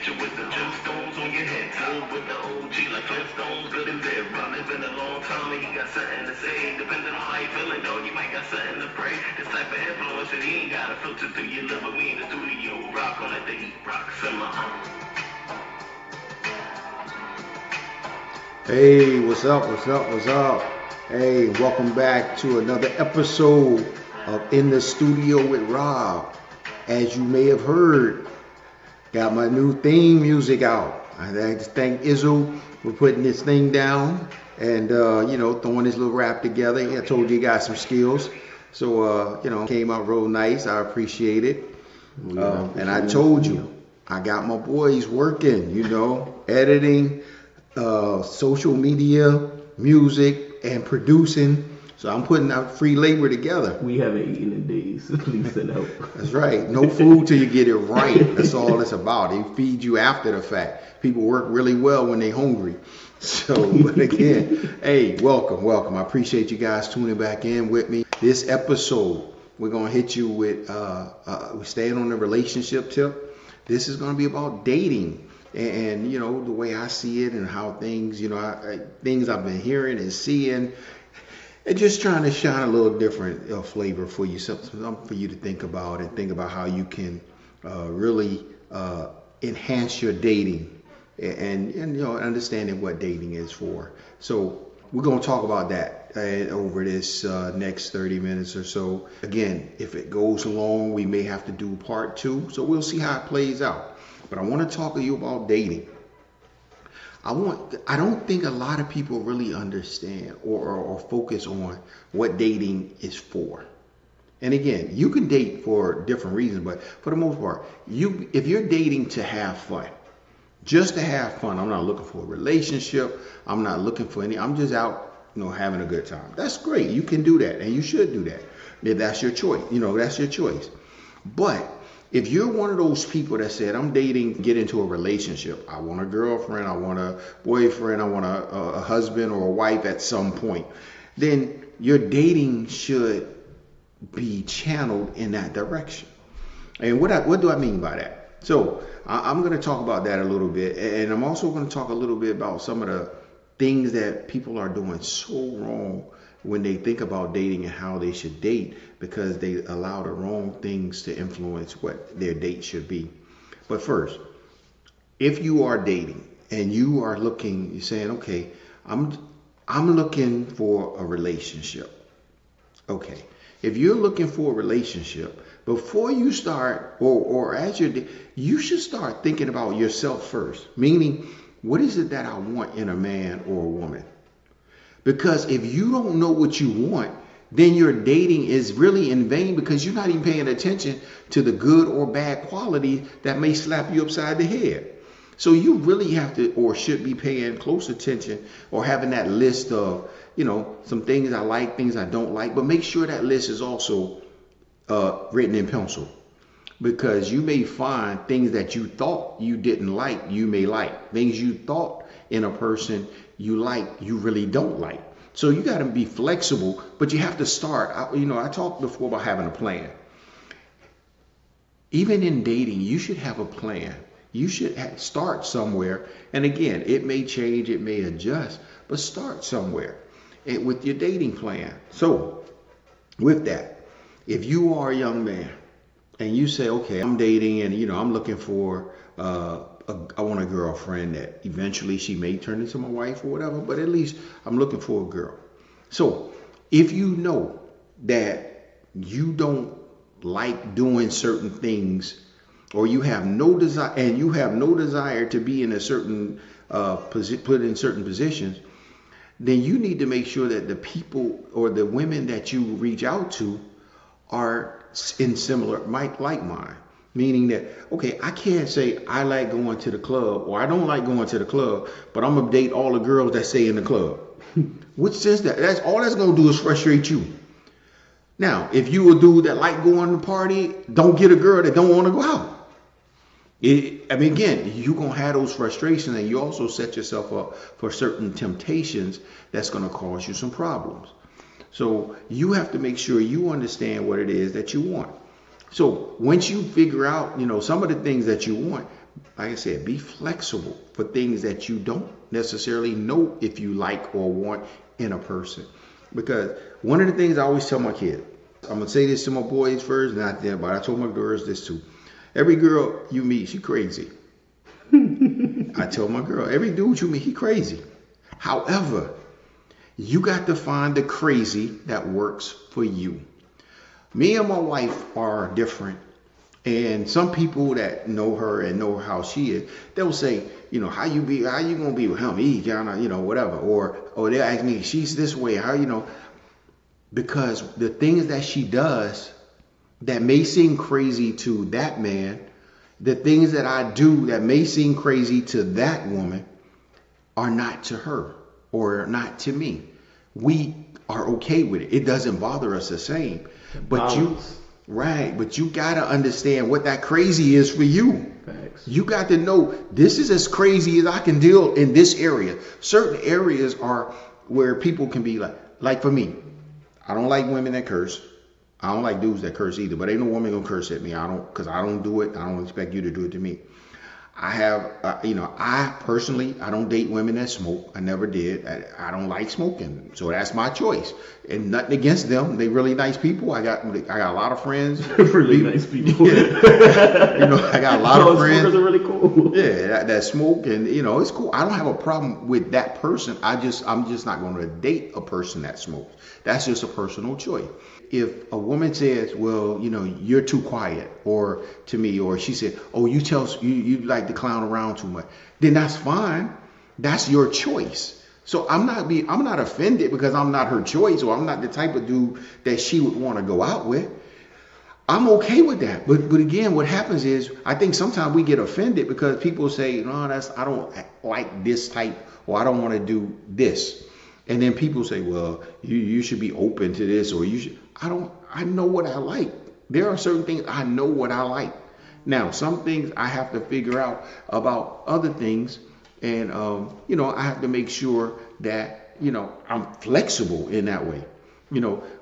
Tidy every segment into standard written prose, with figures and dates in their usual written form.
picture with the gemstones on your head, tub with the OG like Flintstones. Good and dead, Ron, it's been a long time and he got something to say. Depending on how you feeling, though, you might got something to pray. This type of influence, and he ain't got to filter through your liver. We in the studio, rock on it, the heat rock simmer. Hey, what's up? What's up? What's up? Hey, welcome back to another episode of In the Studio with Rob. As you may have heard, got my new theme music out. I like to thank Izzo for putting this thing down and throwing this little rap together. I told you he got some skills, so came out real nice. I appreciate it. And I told you, I got my boys working. Editing, social media, music, and producing. So I'm putting out free labor together. We haven't eaten in days. Please send help. That's right. No food till you get it right. That's all it's about. They feed you after the fact. People work really well when they're hungry. So, but again, hey, welcome. I appreciate you guys tuning back in with me. This episode, we're going to hit you with, we're staying on the relationship tip. This is going to be about dating. And the way I see it and how things, things I've been hearing and seeing, and just trying to shine a little different flavor for you, something for you to think about and think about how you can really enhance your dating and understanding what dating is for. So we're going to talk about that over this next 30 minutes or so. Again, if it goes long, we may have to do part 2. So we'll see how it plays out. But I want to talk to you about dating. I don't think a lot of people really understand or focus on what dating is for. And again, you can date for different reasons, but for the most part, if you're dating to have fun, just to have fun, I'm not looking for a relationship, I'm not looking for I'm just out, having a good time. That's great. You can do that, and you should do that. If that's your choice, that's your choice. But if you're one of those people that said, I'm dating, get into a relationship, I want a girlfriend, I want a boyfriend, I want a husband or a wife at some point, then your dating should be channeled in that direction. And what do I mean by that? So I'm going to talk about that a little bit. And I'm also going to talk a little bit about some of the things that people are doing so wrong when they think about dating and how they should date, because they allow the wrong things to influence what their date should be. But first, if you are dating and you are looking, you're saying, okay, I'm looking for a relationship. Okay. If you're looking for a relationship, before you start or as you should start thinking about yourself first. Meaning, what is it that I want in a man or a woman? Because if you don't know what you want, then your dating is really in vain, because you're not even paying attention to the good or bad quality that may slap you upside the head. So you really have to, or should be, paying close attention or having that list of, some things I like, things I don't like. But make sure that list is also written in pencil, because you may find things that you thought you didn't like, you may like. Things you thought in a person you like, you really don't like. So you got to be flexible, but you have to start. I talked before about having a plan. Even in dating, you should have a plan. You should start somewhere. And again, it may change, it may adjust, but start somewhere with your dating plan. So with that, if you are a young man and you say, okay, I'm dating and, I'm looking for I want a girlfriend that eventually she may turn into my wife or whatever, but at least I'm looking for a girl. So if you know that you don't like doing certain things, or you have no desire to be in a certain put in certain positions, then you need to make sure that the people or the women that you reach out to are in similar like mind. Meaning that, okay, I can't say I like going to the club or I don't like going to the club, but I'm going to date all the girls that stay in the club. Which sense that's all that's going to do is frustrate you. Now, if you a dude that like going to the party, don't get a girl that don't want to go out. Again, you're going to have those frustrations, and you also set yourself up for certain temptations that's going to cause you some problems. So you have to make sure you understand what it is that you want. So once you figure out, some of the things that you want, like I said, be flexible for things that you don't necessarily know if you like or want in a person. Because one of the things I always tell my kid, I'm gonna say this to my boys first, not them, but I told my girls this too. Every girl you meet, she crazy. I tell my girl, every dude you meet, he crazy. However, you got to find the crazy that works for you. Me and my wife are different. And some people that know her and know how she is, they'll say, how you gonna be with him? He kinda, whatever. Or they'll ask me, she's this way, how, because the things that she does that may seem crazy to that man, the things that I do that may seem crazy to that woman are not to her or not to me. We are okay with it. It doesn't bother us the same. But you gotta understand what that crazy is for you. Facts. You got to know this is as crazy as I can deal in this area. Certain areas are where people can be like for me, I don't like women that curse. I don't like dudes that curse either, but ain't no woman gonna curse at me. Because I don't do it. I don't expect you to do it to me. I have, I personally, I don't date women that smoke. I never did. I don't like smoking, so that's my choice. And nothing against them. They really nice people. I got a lot of friends. Really nice people. Yeah. I got a lot of friends. Smokers are really cool. Yeah, that smoke, and it's cool. I don't have a problem with that person. I'm just not going to date a person that smokes. That's just a personal choice. If a woman says, well, you're too quiet, or to me, or she said, oh, you like to clown around too much, then that's fine. That's your choice. So I'm not offended because I'm not her choice, or I'm not the type of dude that she would want to go out with. I'm okay with that. But again, what happens is I think sometimes we get offended because people say, no, I don't like this type, or I don't want to do this. And then people say, well, you should be open to this, or you should. I know what I like. There are certain things I know what I like. Now, some things I have to figure out about other things. And, I have to make sure that, I'm flexible in that way,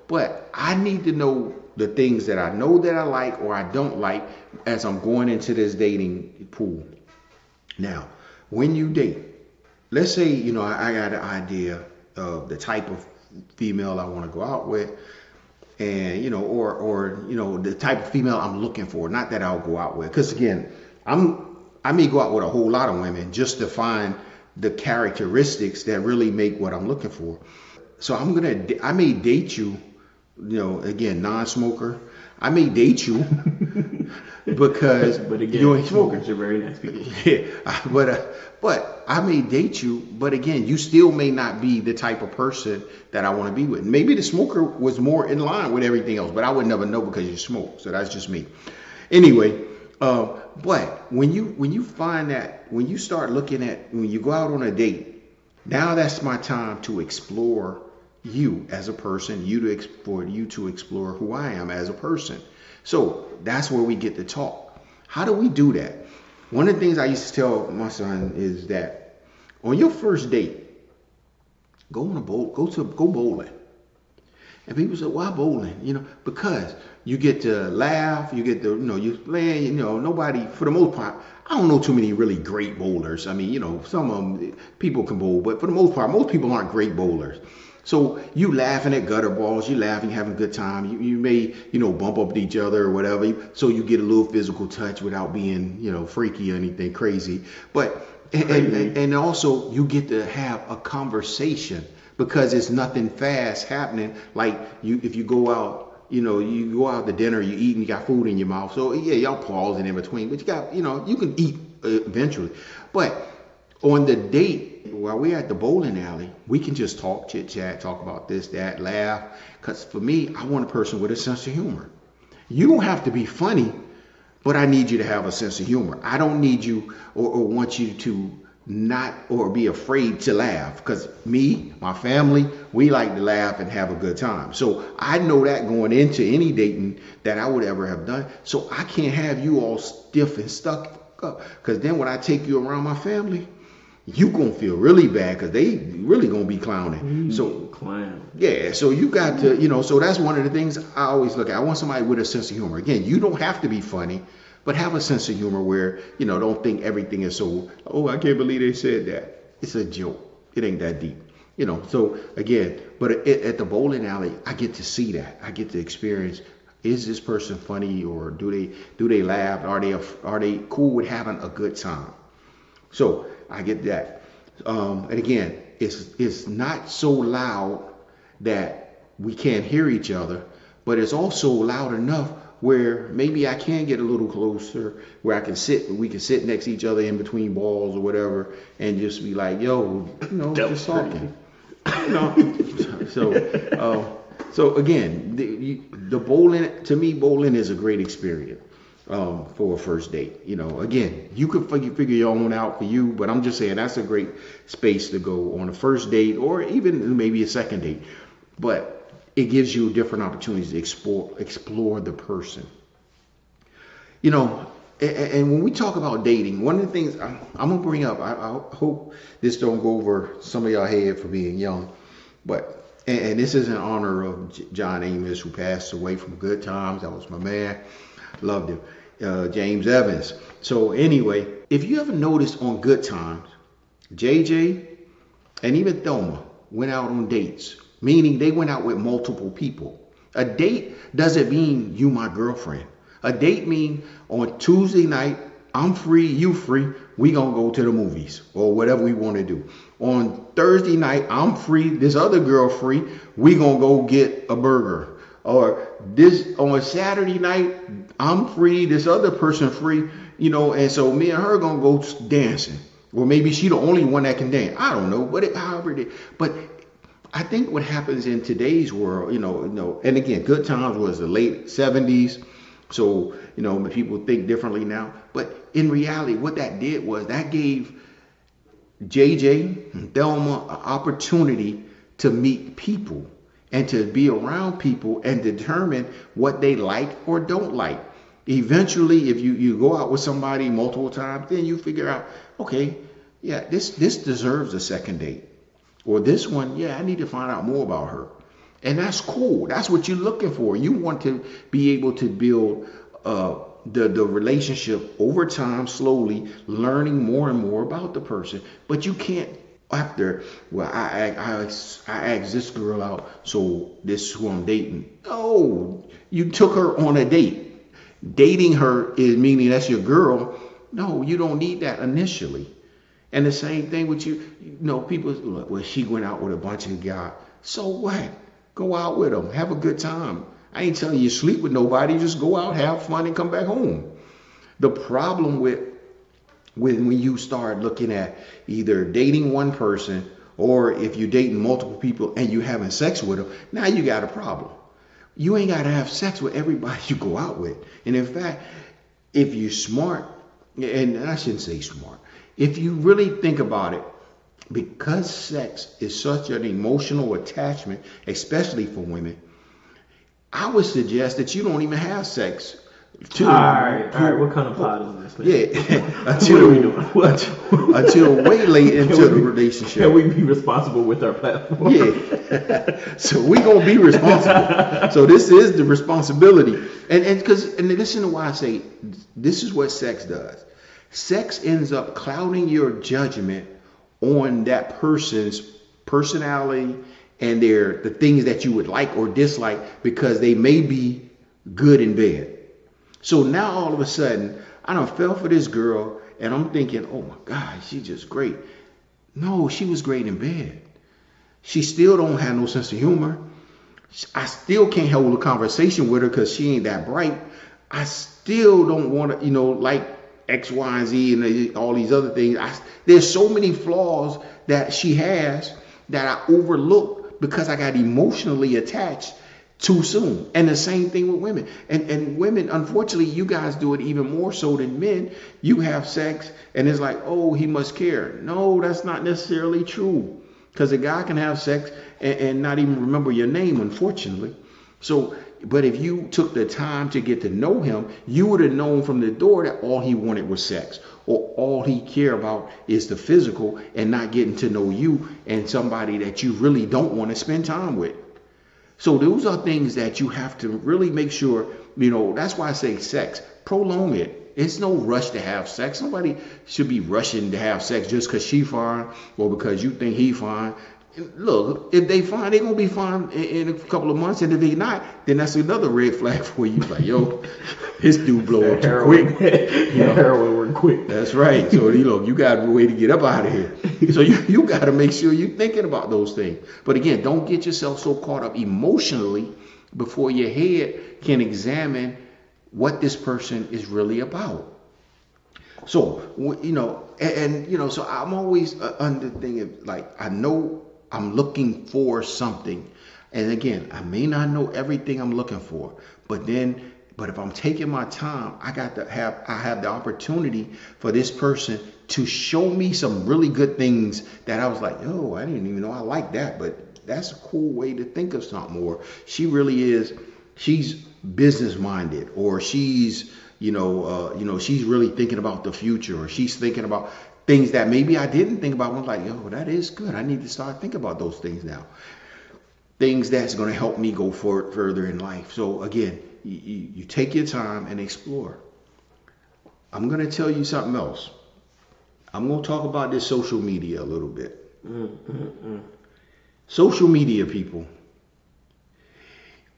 but I need to know the things that I know that I like or I don't like as I'm going into this dating pool. Now, when you date, let's say, I got an idea of the type of female I want to go out with, and, or the type of female I'm looking for, not that I'll go out with. Because again, I may go out with a whole lot of women just to find the characteristics that really make what I'm looking for. So I may date you, again, non-smoker. I may date you because but again, you ain't smoking. smokers are very nice people. Yeah, but I may date you, but again, you still may not be the type of person that I want to be with. Maybe the smoker was more in line with everything else, but I would never know because you smoke. So that's just me. Anyway, but when you find that, when you start looking at, when you go out on a date, now that's my time to explore you as a person, you to explore who I am as a person. So that's where we get to talk. How do we do that? One of the things I used to tell my son is that on your first date, go bowling. And people say, why bowling? Because you get to laugh, you get to, you play, nobody, for the most part, I don't know too many really great bowlers. I mean, some of them, people can bowl, but for the most part, most people aren't great bowlers. So you laughing at gutter balls, you laughing, having a good time. You may, bump up to each other or whatever. So you get a little physical touch without being, freaky or anything crazy. But, and also you get to have a conversation because it's nothing fast happening. Like if you go out, you go out to dinner, you eat and you got food in your mouth. So yeah, y'all pausing in between, but you got, you can eat eventually. But on the date, while we're at the bowling alley, we can just talk, chit chat, talk about this, that, laugh. Because for me, I want a person with a sense of humor. You don't have to be funny, but I need you to have a sense of humor. I don't need you or want you to not or be afraid to laugh, because me, my family, we like to laugh and have a good time. So I know that going into any dating that I would ever have done. So I can't have you all stiff and stuck up, because then when I take you around my family, you gonna feel really bad because they really gonna be clowning. So clown. Yeah, so you got to, so that's one of the things I always look at. I want somebody with a sense of humor. Again, you don't have to be funny, but have a sense of humor where, don't think everything is so, oh, I can't believe they said that. It's a joke. It ain't that deep. So again, but at the bowling alley, I get to see that. I get to experience, is this person funny, or do they laugh? Are they cool with having a good time? So I get that. And again, it's not so loud that we can't hear each other, but it's also loud enough where maybe I can get a little closer, where we can sit next to each other in between balls or whatever, and just be like, yo, just talking. So again, the bowling, to me, bowling is a great experience for a first date. Again, you could figure your own out for you, but I'm just saying that's a great space to go on a first date, or even maybe a second date. But it gives you different opportunities to explore the person. And when we talk about dating, one of the things I'm gonna bring up, I hope this don't go over some of y'all head for being young, but and this is in honor of John Amos, who passed away from Good Times. That was my man, loved him. James Evans. So anyway, if you ever noticed on Good Times, JJ and even Thelma went out on dates, meaning they went out with multiple people. A date doesn't mean you my girlfriend. A date mean on Tuesday night, I'm free, you free, we gonna go to the movies or whatever we want to do. On Thursday night, I'm free, this other girl free, we gonna go get a burger. Or this on Saturday night, I'm free, this other person free, and so me and her gonna go dancing. Or maybe she the only one that can dance. I don't know, but however it is. But I think what happens in today's world, and again, Good Times was the late 70s. So, people think differently now. But in reality, what that did was that gave JJ and Thelma an opportunity to meet people and to be around people and determine what they like or don't like. Eventually, if you go out with somebody multiple times, then you figure out, okay, yeah, this deserves a second date. Or this one, yeah, I need to find out more about her. And that's cool. That's what you're looking for. You want to be able to build the relationship over time, slowly, learning more and more about the person. But you can't, after, well, I asked this girl out, so this is who I'm dating. No, you took her on a date. Dating her is meaning that's your girl. No, you don't need that initially. And the same thing with you. People, well, she went out with a bunch of guys. So what? Go out with them. Have a good time. I ain't telling you sleep with nobody. Just go out, have fun, and come back home. The problem with when you start looking at either dating one person or if you're dating multiple people and you having sex with them, now you got a problem. You ain't got to have sex with everybody you go out with. And in fact, if you're smart, and I shouldn't say smart, if you really think about it, because sex is such an emotional attachment, especially for women, I would suggest that you don't even have sex. All right. What kind of pot is this, man? Yeah, until way late into the relationship. Can we be responsible with our platform? Yeah. So we gonna be responsible. So this is the responsibility, and listen to why I say this is what sex does. Sex ends up clouding your judgment on that person's personality and the things that you would like or dislike because they may be good in bed. So now all of a sudden, I done fell for this girl and I'm thinking, oh my God, she's just great. No, she was great in bed. She still don't have no sense of humor. I still can't hold a conversation with her because she ain't that bright. I still don't want to, like X, Y, and Z and all these other things. There's so many flaws that she has that I overlooked because I got emotionally attached too soon. And the same thing with women. And women, unfortunately, you guys do it even more so than men. You have sex and it's like, oh, he must care. No, that's not necessarily true. Because a guy can have sex and not even remember your name, unfortunately. So, but if you took the time to get to know him, you would have known from the door that all he wanted was sex, or all he cared about is the physical and not getting to know you and somebody that you really don't want to spend time with. So those are things that you have to really make sure, that's why I say sex, prolong it. it's no rush to have sex. Nobody should be rushing to have sex just because she fine or because you think he fine. Look, if they fine, they gonna be fine in a couple of months, and if they not, then that's another red flag for you. Like, yo, his dude blow up too quick. Heroin work quick. That's right. So you got a way to get up out of here. So you got to make sure you're thinking about those things. But again, don't get yourself so caught up emotionally before your head can examine what this person is really about. So so I'm always under thinking, like, I know I'm looking for something, and again, I may not know everything I'm looking for, but if I'm taking my time, I have the opportunity for this person to show me some really good things that I was like, oh, I didn't even know I like that, but that's a cool way to think of something. Or she's business minded, or she's she's really thinking about the future, or she's thinking about things that maybe I didn't think about. I'm like, yo, that is good. I need to start thinking about those things now. Things that's going to help me go further in life. So again, you take your time and explore. I'm going to tell you something else. I'm going to talk about this social media a little bit. Social media, people.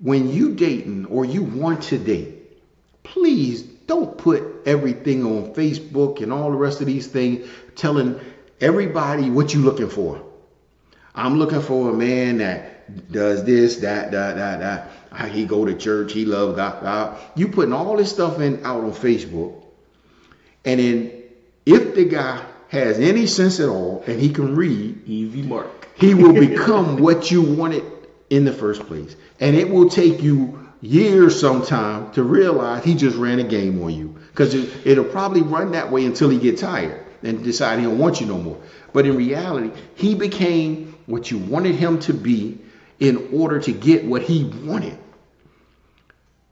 When you dating or you want to date, please don't put everything on Facebook and all the rest of these things telling everybody what you're looking for. I'm looking for a man that does this, that. He go to church, he love God. You putting all this stuff out on Facebook. And then if the guy has any sense at all and he can read, easy mark. He will become what you wanted in the first place. And it will take you years sometime to realize he just ran a game on you, because it'll probably run that way until he get tired and decide he don't want you no more. But in reality, he became what you wanted him to be in order to get what he wanted.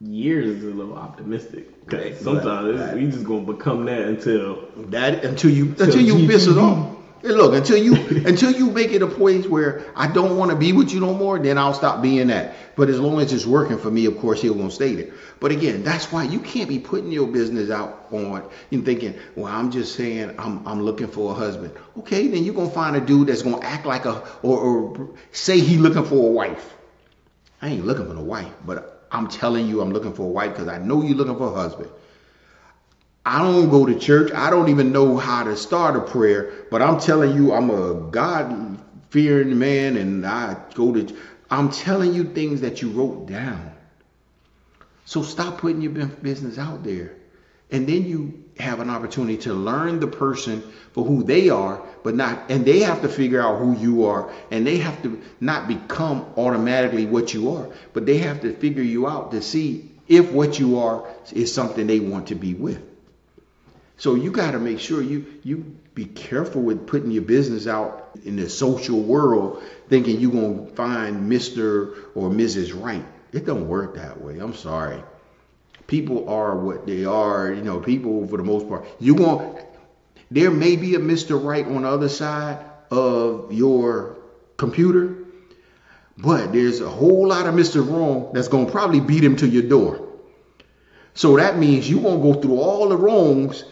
Years is a little optimistic, because sometimes we just gonna become that until you piss it off. And look, until you make it a place where I don't want to be with you no more, then I'll stop being that. But as long as it's working for me, of course, he'll gonna stay there. But again, that's why you can't be putting your business out on and thinking, well, I'm just saying I'm looking for a husband. Okay, then you're gonna find a dude that's gonna act like or say he looking for a wife. I ain't looking for a wife, but I'm telling you I'm looking for a wife because I know you're looking for a husband. I don't go to church. I don't even know how to start a prayer, but I'm telling you, I'm a God-fearing man, and I'm telling you things that you wrote down. So stop putting your business out there. And then you have an opportunity to learn the person for who they are, and they have to figure out who you are, and they have to not become automatically what you are, but they have to figure you out to see if what you are is something they want to be with. So you got to make sure you be careful with putting your business out in the social world thinking you're going to find Mr. or Mrs. Right. It don't work that way. I'm sorry. People are what they are. People, for the most part, there may be a Mr. Right on the other side of your computer, but there's a whole lot of Mr. Wrong that's going to probably beat him to your door. So that means you're going to go through all the wrongs.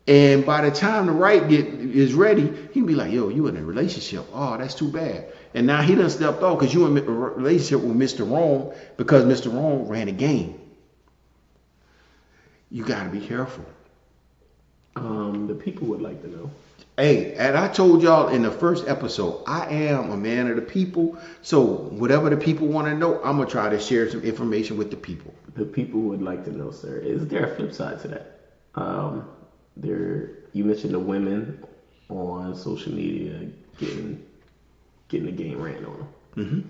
And by the time the right is ready, he can be like, yo, you in a relationship. Oh, that's too bad. And now he done stepped off because you in a relationship with Mr. Wrong because Mr. Wrong ran a game. You got to be careful. The people would like to know. Hey, and I told y'all in the first episode, I am a man of the people. So whatever the people want to know, I'm going to try to share some information with the people. The people would like to know, sir. Is there a flip side to that? You mentioned the women on social media getting the game ran on them. Mm-hmm.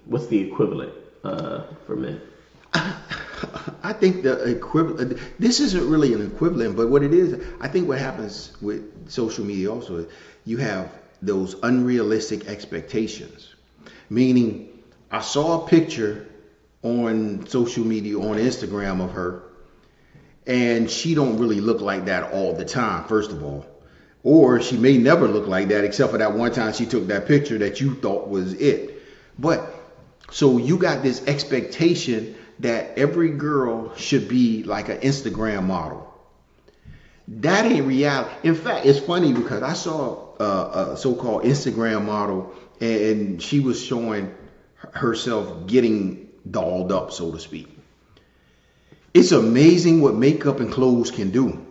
What's the equivalent for men? I think the equivalent. This isn't really an equivalent, but what it is, I think what happens with social media also is you have those unrealistic expectations. Meaning, I saw a picture on social media, on Instagram of her, and she don't really look like that all the time, first of all. Or she may never look like that except for that one time she took that picture that you thought was it. But so you got this expectation that every girl should be like an Instagram model. That ain't reality. In fact, it's funny because I saw a so-called Instagram model, and she was showing herself getting dolled up, so to speak. It's amazing what makeup and clothes can do.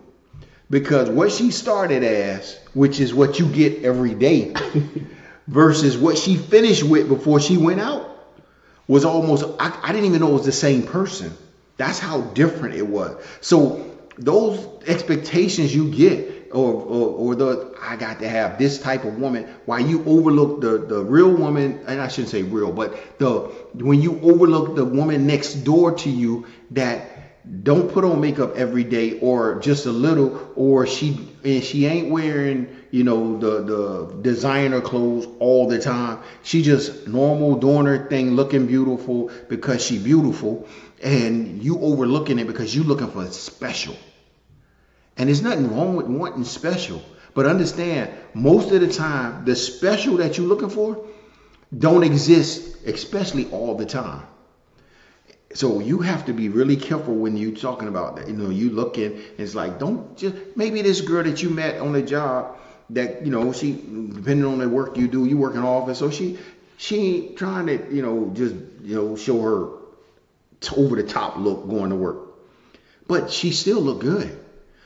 Because what she started as, which is what you get every day, versus what she finished with before she went out, was almost, I didn't even know it was the same person. That's how different it was. So those expectations you get, or the, I got to have this type of woman, while you overlook the real woman, and I shouldn't say real, but when you overlook the woman next door to you that don't put on makeup every day or just a little, or she ain't wearing, the designer clothes all the time. She just normal doing her thing, looking beautiful because she beautiful, and you overlooking it because you looking for special. And there's nothing wrong with wanting special, but understand most of the time the special that you're looking for don't exist, especially all the time. So you have to be really careful when you're talking about that. You looking, it's like, don't just, maybe this girl that you met on the job that, she, depending on the work you do, you work in office. So she ain't trying to, just, show her over the top look going to work, but she still look good.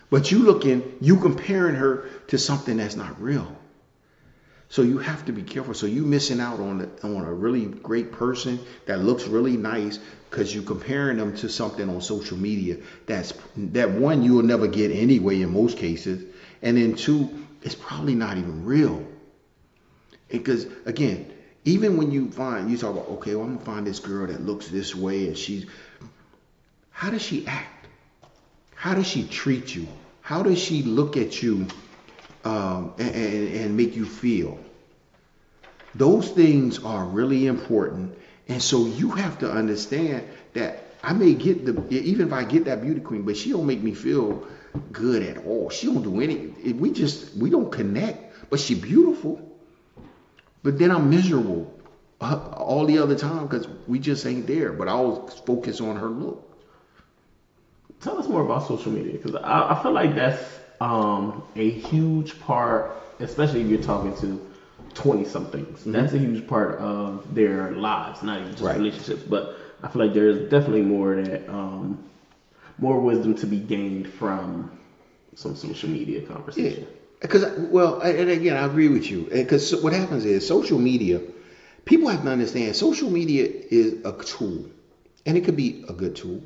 But you comparing her to something that's not real. So you have to be careful. So you missing out on a really great person that looks really nice because you're comparing them to something on social media that one, you will never get anyway in most cases. And then two, it's probably not even real. Because again, even when you talk about, okay, well, I'm gonna find this girl that looks this way, and how does she act? How does she treat you? How does she look at you and make you feel? Those things are really important. And so you have to understand that I may get even if I get that beauty queen, but she don't make me feel good at all. She don't do anything. We don't connect, but she beautiful. But then I'm miserable all the other time because we just ain't there. But I always focus on her look. Tell us more about social media, because I feel like that's a huge part, especially if you're talking to 20-somethings. Mm-hmm. That's a huge part of their lives, not even just relationships. But I feel like there's definitely more wisdom to be gained from some social media conversation. Yeah. Because, and again, I agree with you. Because what happens is social media, people have to understand social media is a tool, and it could be a good tool.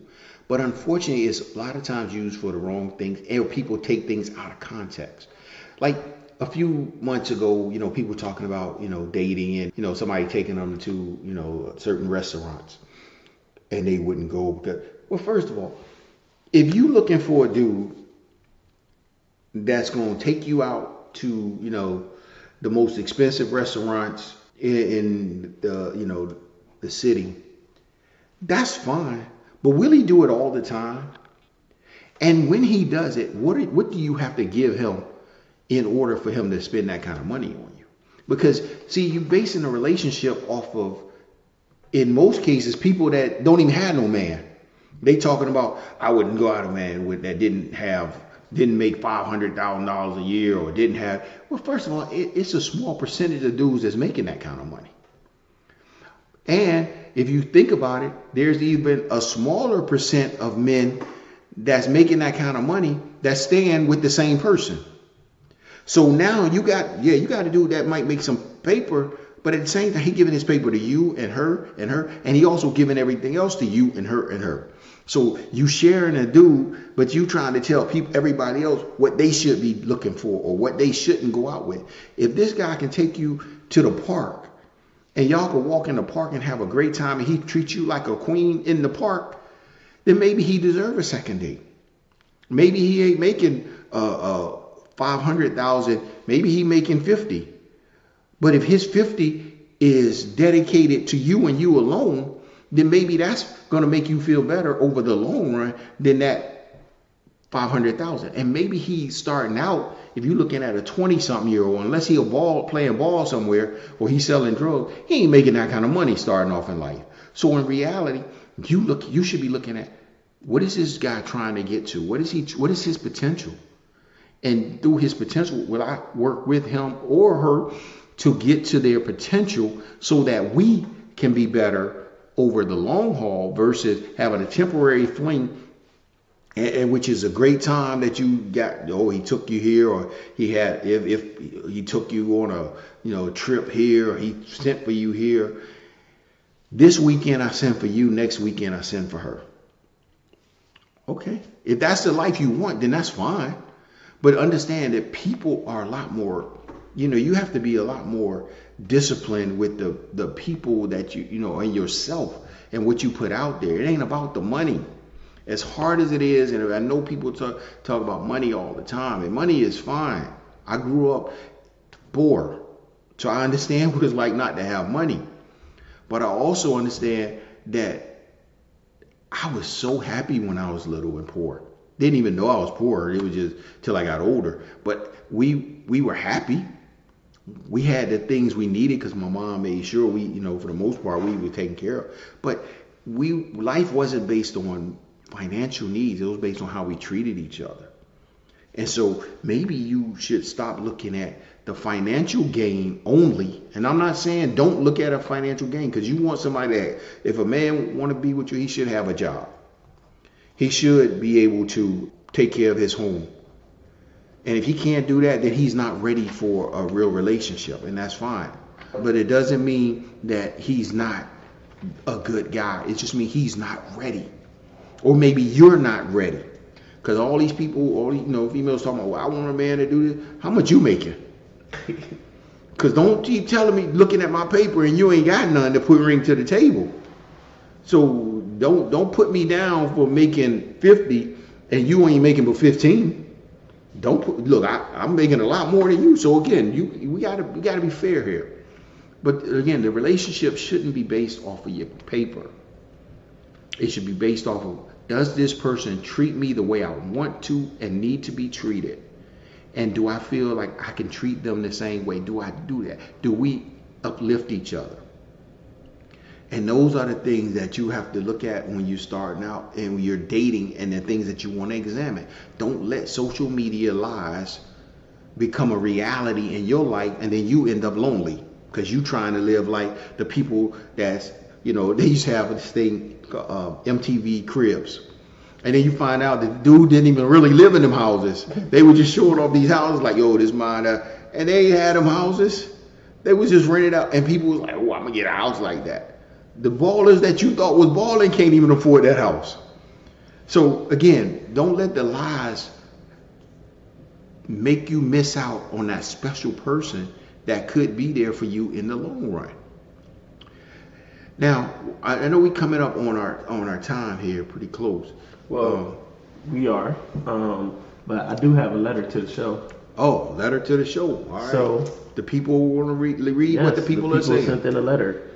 But unfortunately, it's a lot of times used for the wrong things, and people take things out of context. Like a few months ago, people talking about, dating and, somebody taking them to, certain restaurants and they wouldn't go. Well, first of all, if you looking for a dude that's going to take you out to, the most expensive restaurants in the city, that's fine. But will he do it all the time? And when he does it, what do you have to give him in order for him to spend that kind of money on you? Because, see, you're basing a relationship off of, in most cases, people that don't even have no man. They talking about, I wouldn't go out a man that didn't make $500,000 a year or didn't have. Well, first of all, it's a small percentage of dudes that's making that kind of money. And if you think about it, there's even a smaller percent of men that's making that kind of money that's staying with the same person. So now you got a dude that might make some paper, but at the same time, he giving his paper to you and her, and he also giving everything else to you and her. So you sharing a dude, but you trying to tell everybody else what they should be looking for or what they shouldn't go out with. If this guy can take you to the park, and y'all can walk in the park and have a great time, and he treats you like a queen in the park, then maybe he deserves a second date. Maybe he ain't making 500,000. Maybe he making 50. But if his 50 is dedicated to you and you alone, then maybe that's going to make you feel better over the long run than that 500,000. And maybe he's starting out, if you're looking at a 20-something-year-old, unless he's playing ball somewhere or he's selling drugs, he ain't making that kind of money starting off in life. So in reality, You should be looking at, what is this guy trying to get to? What is his potential? And through his potential, will I work with him or her to get to their potential so that we can be better over the long haul versus having a temporary fling, and which is a great time that you got. Oh, he took you here, or he had, if he took you on a trip here, or he sent for you here. This weekend I send for you, next weekend I send for her. Okay, if that's the life you want, then that's fine. But understand that people are a lot more, you have to be a lot more disciplined with the people that and yourself and what you put out there. It ain't about the money. As hard as it is, and I know people talk about money all the time, and money is fine. I grew up poor, so I understand what it's like not to have money. But I also understand that I was so happy when I was little and poor. Didn't even know I was poor. It was just till I got older. But we were happy. We had the things we needed because my mom made sure we, for the most part, we were taken care of. But life wasn't based on financial needs. It was based on how we treated each other. And so maybe you should stop looking at the financial gain only. And I'm not saying don't look at a financial gain, because you want somebody that, if a man want to be with you, he should have a job. He should be able to take care of his home. And if he can't do that, then he's not ready for a real relationship, and that's fine. But it doesn't mean that he's not a good guy. It just means he's not ready. Or maybe you're not ready. Because all these people, females talking about, well, I want a man to do this. How much you making? Because don't keep telling me, looking at my paper, and you ain't got none to bring to the table. So don't put me down for making 50 and you ain't making but 15. I'm making a lot more than you. So again, we gotta be fair here. But again, the relationship shouldn't be based off of your paper. It should be based off of, does this person treat me the way I want to and need to be treated? And do I feel like I can treat them the same way? Do I do that? Do we uplift each other? And those are the things that you have to look at when you're starting out and when you're dating, and the things that you want to examine. Don't let social media lies become a reality in your life, and then you end up lonely because you trying to live like the people that's, they used to have this thing, MTV Cribs. And then you find out the dude didn't even really live in them houses. They were just showing off these houses like, yo, this mine. And they had them houses. They was just rented out. And people was like, oh, I'm going to get a house like that. The ballers that you thought was balling can't even afford that house. So again, don't let the lies make you miss out on that special person that could be there for you in the long run. Now, I know we're coming up on our time here, pretty close. Well, we are, but I do have a letter to the show. Oh, letter to the show. All right. So the people want to read yes, what the people are saying. Sent in a letter.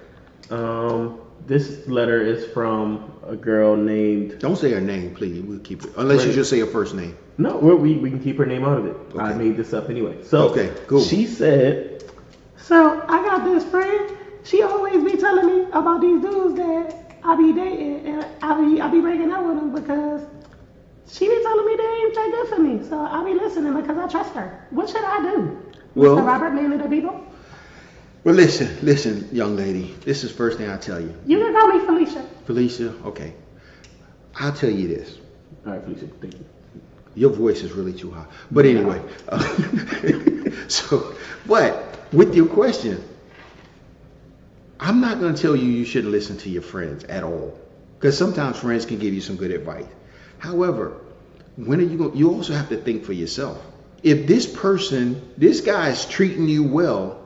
This letter is from a girl named... Don't say her name, please. We'll keep it. Unless you just say her first name. No, we can keep her name out of it. Okay. I made this up anyway. So okay, cool. She said, so I got this friend. She always be telling me about these dudes that I be dating, and I be breaking up with them because she be telling me they ain't that good for me. So I be listening because I trust her. What should I do? Well, Mr. Robert, man of the people? Well, listen, young lady. This is the first thing I tell you. You can call me Felicia. Felicia, okay. I'll tell you this. All right, Felicia, thank you. Your voice is really too high. But anyway, but with your question, I'm not going to tell you shouldn't listen to your friends at all, because sometimes friends can give you some good advice. However, you also have to think for yourself. If this guy is treating you well,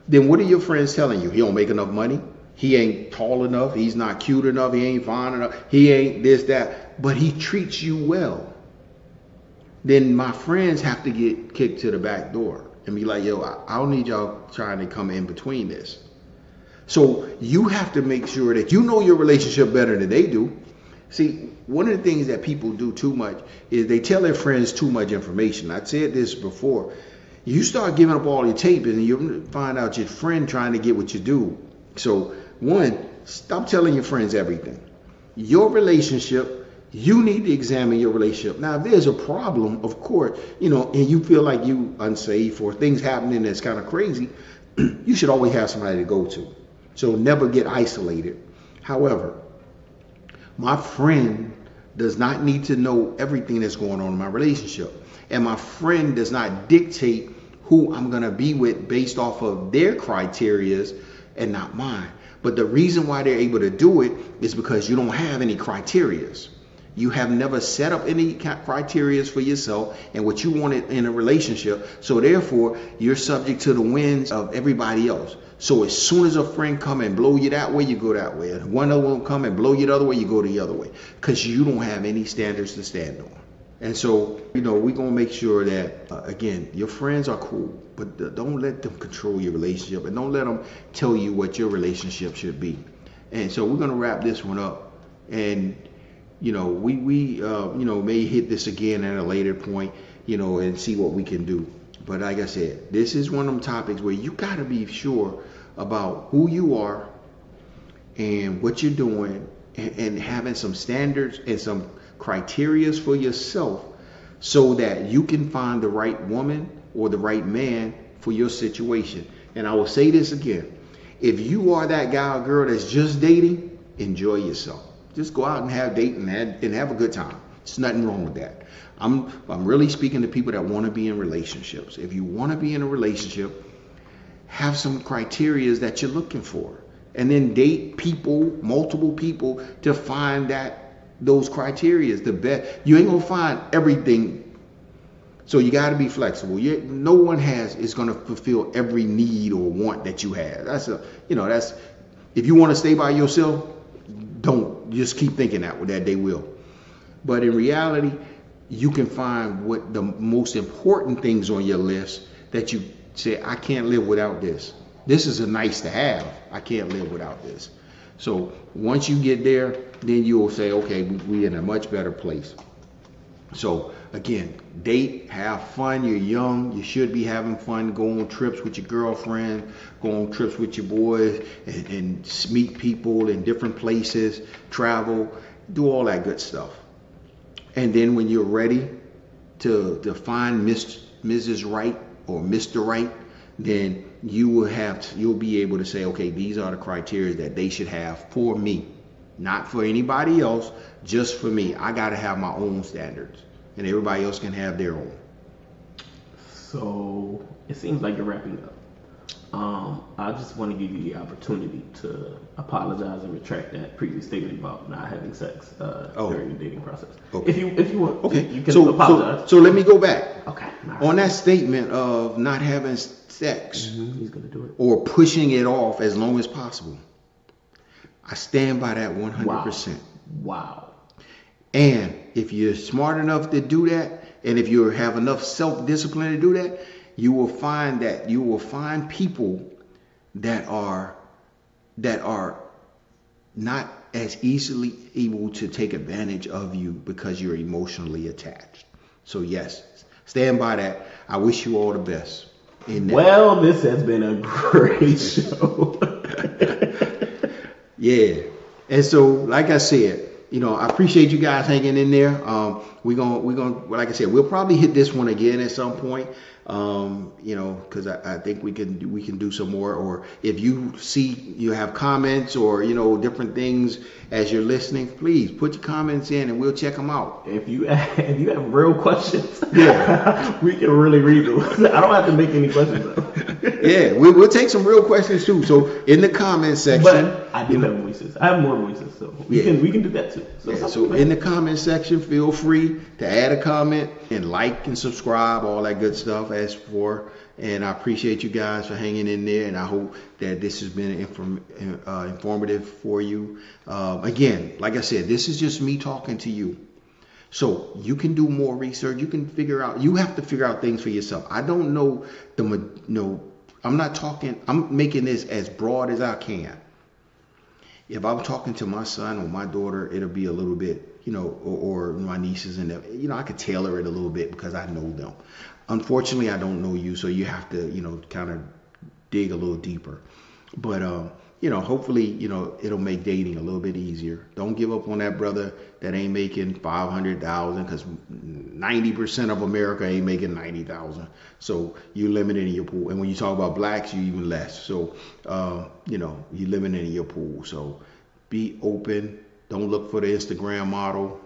then what are your friends telling you? He don't make enough money. He ain't tall enough. He's not cute enough. He ain't fine enough. He ain't this, that. But he treats you well. Then my friends have to get kicked to the back door and be like, yo, I don't need y'all trying to come in between this. So you have to make sure that you know your relationship better than they do. See, one of the things that people do too much is they tell their friends too much information. I said this before. You start giving up all your tape and you find out your friend trying to get what you do. So one, stop telling your friends everything. your relationship, you need to examine your relationship. Now, if there's a problem, of course, and you feel like you unsafe or things happening that's kind of crazy, you should always have somebody to go to. So never get isolated. However, my friend does not need to know everything that's going on in my relationship. And my friend does not dictate who I'm going to be with based off of their criterias and not mine. But the reason why they're able to do it is because you don't have any criterias. You have never set up any criterias for yourself and what you wanted in a relationship. So therefore, you're subject to the winds of everybody else. So as soon as a friend come and blow you that way, you go that way. And one other one come and blow you the other way, you go the other way. Because you don't have any standards to stand on. And so, we're going to make sure that, again, your friends are cool, but don't let them control your relationship and don't let them tell you what your relationship should be. And so we're going to wrap this one up. And, we may hit this again at a later point, and see what we can do. But like I said, this is one of them topics where you got to be sure about who you are and what you're doing and having some standards and some criterias for yourself so that you can find the right woman or the right man for your situation. And I will say this again. If you are that guy or girl that's just dating, enjoy yourself. Just go out and have a date and have a good time. There's nothing wrong with that. I'm really speaking to people that want to be in relationships. If you want to be in a relationship, have some criterias that you're looking for. And then date people, multiple people, to find those criterias. The best. You ain't gonna find everything, so you got to be flexible. No one is gonna fulfill every need or want that you have. That's if you want to stay by yourself, don't just keep thinking that they will. But in reality, you can find what the most important things on your list that you say, I can't live without this. This is a nice to have. I can't live without this. So once you get there, then you'll say, okay, we're in a much better place. So again, date, have fun. You're young. You should be having fun. Go on trips with your girlfriend. Go on trips with your boys and meet people in different places. Travel. Do all that good stuff. And then when you're ready to find Mrs. Right or Mr. Right, then you'll be able to say, okay, these are the criteria that they should have for me, not for anybody else, just for me. I got to have my own standards, and everybody else can have their own. So it seems like you're wrapping up. I just want to give you the opportunity to apologize and retract that previous statement about not having sex during the dating process. Okay. If you want, okay, you can apologize. So let me go back. Okay. Right. On that statement of not having sex, he's gonna do it, or pushing it off as long as possible, I stand by that 100%. Wow. And if you're smart enough to do that, and if you have enough self-discipline to do that, you will find people that are not as easily able to take advantage of you because you're emotionally attached. So yes, stand by that. I wish you all the best. Well, this has been a great show. Yeah. And so, like I said, I appreciate you guys hanging in there. We're gonna, like I said, we'll probably hit this one again at some point. Because I think we can do some more. Or if you have comments or different things as you're listening, please put your comments in and we'll check them out. If you have real questions, yeah, we can really read those. I don't have to make any questions up. Yeah, we'll take some real questions too. So in the comments section, but I do have voices. I have more voices, so we can do that too. So in the comment section, feel free to add a comment and like and subscribe, all that good stuff. As for, and I appreciate you guys for hanging in there, and I hope that this has been informative for you. Again, like I said, this is just me talking to you. So you can do more research. You can you have to figure out things for yourself. I don't know I'm making this as broad as I can. If I'm talking to my son or my daughter, it'll be a little bit, or my nieces and them, I could tailor it a little bit because I know them. Unfortunately, I don't know you, so you have to, kind of dig a little deeper. But hopefully, it'll make dating a little bit easier. Don't give up on that brother that ain't making 500,000, because 90% of America ain't making 90,000. So you're limited in your pool. And when you talk about blacks, you even less. So, you're limited in your pool. So be open. Don't look for the Instagram model.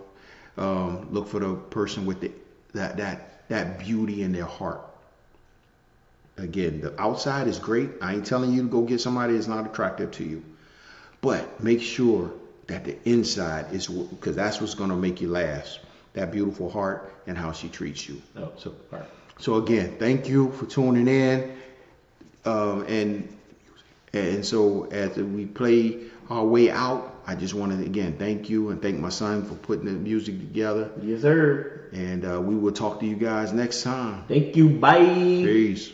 Look for the person with that beauty in their heart. Again, the outside is great. I ain't telling you to go get somebody that's not attractive to you. But make sure that the inside is, because that's what's going to make you last. That beautiful heart and how she treats you. Oh, So again, thank you for tuning in. And so as we play our way out, I just want to again thank you and thank my son for putting the music together. Yes, sir. And we will talk to you guys next time. Thank you. Bye. Peace.